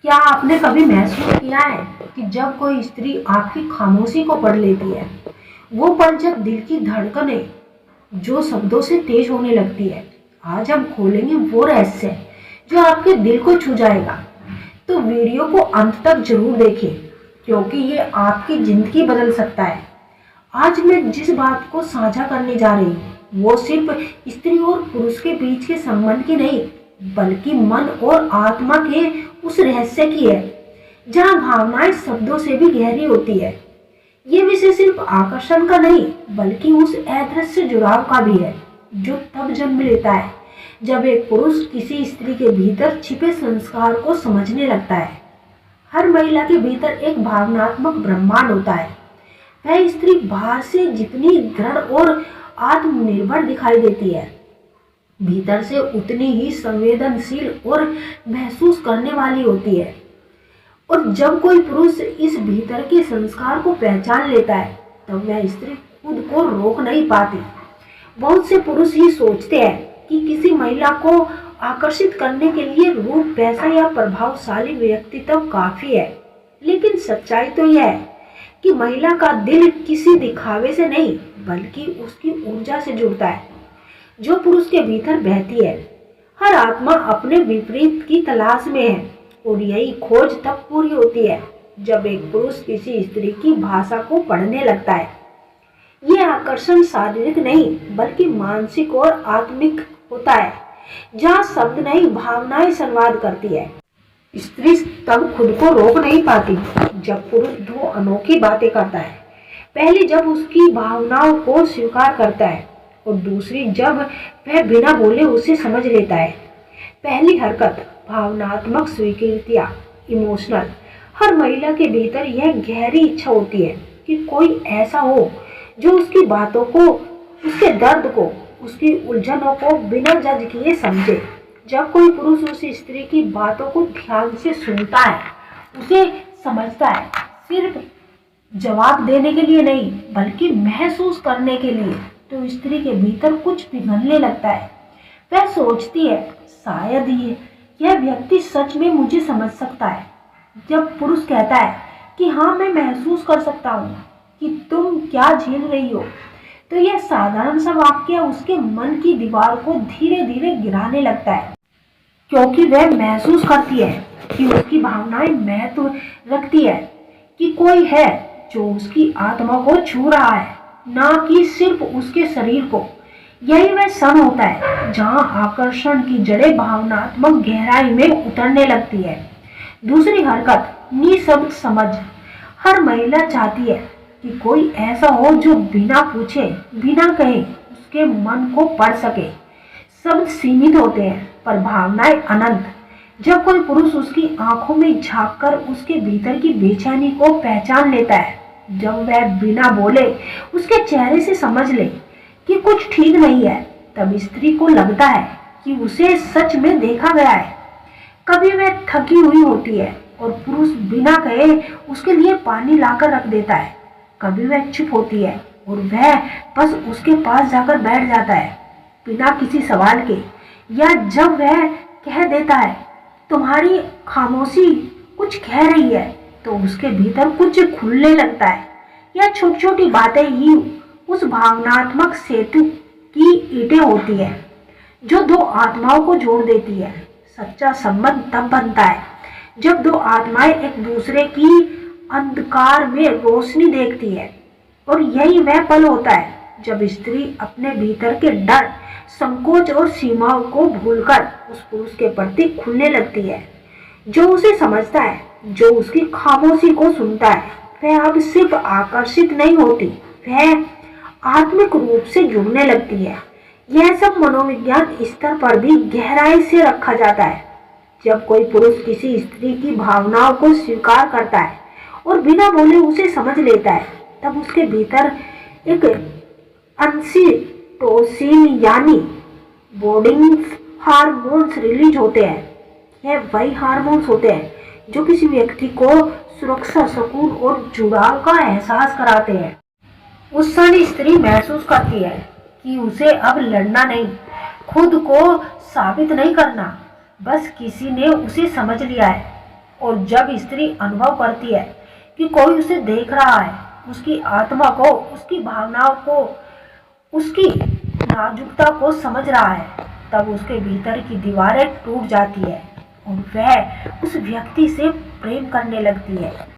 क्या आपने कभी महसूस किया है कि जब कोई स्त्री आपकी खामोशी को पढ़ लेती है, वो पल जब दिल की धड़कनें जो शब्दों से तेज होने लगती है। आज हम खोलेंगे वो रहस्य जो आपके दिल को छू जाएगा। तो वीडियो को अंत तक जरूर देखें, क्योंकि ये आपकी जिंदगी बदल सकता है। आज मैं जिस बात को साझा करने जा रही हूँ वो सिर्फ स्त्री और पुरुष के बीच के संबंध की नहीं, बल्कि मन और आत्मा के उस रहस्य की है जहाँ भावनाएं शब्दों से भी गहरी होती है। ये विषय सिर्फ आकर्षण का नहीं, बल्कि उस अदृश्य जुड़ाव का भी है जो तब जन्म लेता है जब एक पुरुष किसी स्त्री के भीतर छिपे संस्कार को समझने लगता है। हर महिला के भीतर एक भावनात्मक ब्रह्मांड होता है। वह स्त्री बाहर से जितनी दृढ़ और आत्मनिर्भर दिखाई देती है, भीतर से उतनी ही संवेदनशील और महसूस करने वाली होती है। और जब कोई पुरुष इस भीतर के संस्कार को पहचान लेता है, तब वह स्त्री खुद को रोक नहीं पाती। बहुत से पुरुष ही सोचते हैं कि किसी महिला को आकर्षित करने के लिए रूप, पैसा या प्रभावशाली व्यक्तित्व काफी है, लेकिन सच्चाई तो यह है कि महिला का दिल किसी दिखावे से नहीं, बल्कि उसकी ऊर्जा से जुड़ता है जो पुरुष के भीतर बहती है। हर आत्मा अपने विपरीत की तलाश में है, और यही खोज तब पूरी होती है जब एक पुरुष किसी स्त्री की भाषा को पढ़ने लगता है। यह आकर्षण शारीरिक नहीं, बल्कि मानसिक और आत्मिक होता है, जहाँ शब्द नहीं, भावनाएं संवाद करती है। स्त्री तब खुद को रोक नहीं पाती जब पुरुष दो अनोखी बातें करता है। पहली, जब उसकी भावनाओं को स्वीकार करता है, और दूसरी, जब वह बिना बोले उसे समझ लेता है। पहली हरकत, भावनात्मक स्वीकृतियाँ, इमोशनल। हर महिला के भीतर यह गहरी इच्छा होती है कि कोई ऐसा हो जो उसकी बातों को, उसके दर्द को, उसकी उलझनों को बिना जज किए समझे। जब कोई पुरुष उस स्त्री की बातों को ध्यान से सुनता है, उसे समझता है, सिर्फ जवाब देने के लिए नहीं, बल्कि महसूस करने के लिए, तो स्त्री के भीतर कुछ पिघलने लगता है। वह सोचती है, शायद यह व्यक्ति सच में मुझे समझ सकता है। जब पुरुष कहता है कि हाँ, मैं महसूस कर सकता हूँ कि तुम क्या झेल रही हो, तो यह साधारण सा वाक्य उसके मन की दीवार को धीरे धीरे गिराने लगता है, क्योंकि वह महसूस करती है कि उसकी भावनाएं महत्व रखती है, कि कोई है जो उसकी आत्मा को छू रहा है, ना कि सिर्फ उसके शरीर को। यही वह क्षण होता है जहां आकर्षण की जड़ें भावनात्मक गहराई में उतरने लगती है। दूसरी हरकत, निशब्द समझ। हर महिला चाहती है कि कोई ऐसा हो जो बिना पूछे, बिना कहे उसके मन को पढ़ सके। शब्द सीमित होते हैं, पर भावनाएं अनंत। जब कोई पुरुष उसकी आंखों में झांककर उसके भीतर की बेचैनी को पहचान लेता है, जब वह बिना बोले उसके चेहरे से समझ ले कि कुछ ठीक नहीं है, तब स्त्री को लगता है कि उसे सच में देखा गया है। कभी वह थकी हुई होती है और पुरुष बिना कहे उसके लिए पानी लाकर रख देता है। कभी वह चुप होती है और वह बस उसके पास जाकर बैठ जाता है बिना किसी सवाल के। या जब वह कह देता है, तुम्हारी खामोशी कुछ कह रही है, तो उसके भीतर कुछ खुलने लगता है। यह छोटी छोटी बातें ही उस भावनात्मक सेतु की ईंटें होती है जो दो आत्माओं को जोड़ देती है। सच्चा संबंध तब बनता है जब दो आत्माएं एक दूसरे की अंधकार में रोशनी देखती है, और यही वह पल होता है जब स्त्री अपने भीतर के डर, संकोच और सीमाओं को भूलकर उस पुरुष के प्रति खुलने लगती है जो उसे समझता है, जो उसकी खामोशी को सुनता है। वह अब सिर्फ आकर्षित नहीं होती, वह आत्मिक रूप से जुड़ने लगती है। यह सब मनोविज्ञान स्तर पर भी गहराई से रखा जाता है। जब कोई पुरुष किसी स्त्री की भावनाओं को स्वीकार करता है और बिना बोले उसे समझ लेता है, तब उसके भीतर एक ऑक्सीटोसिन यानी बॉन्डिंग हार्मोन्स रिलीज होते हैं। यह वही हार्मोन्स होते हैं जो किसी व्यक्ति को सुरक्षा, सुकून और जुड़ाव का एहसास कराते हैं। उस क्षण स्त्री महसूस करती है कि उसे अब लड़ना नहीं, खुद को साबित नहीं करना, बस किसी ने उसे समझ लिया है। और जब स्त्री अनुभव करती है कि कोई उसे देख रहा है, उसकी आत्मा को, उसकी भावनाओं को, उसकी नाजुकता को समझ रहा है, तब उसके भीतर की दीवारें टूट जाती है और वह उस व्यक्ति से प्रेम करने लगती है।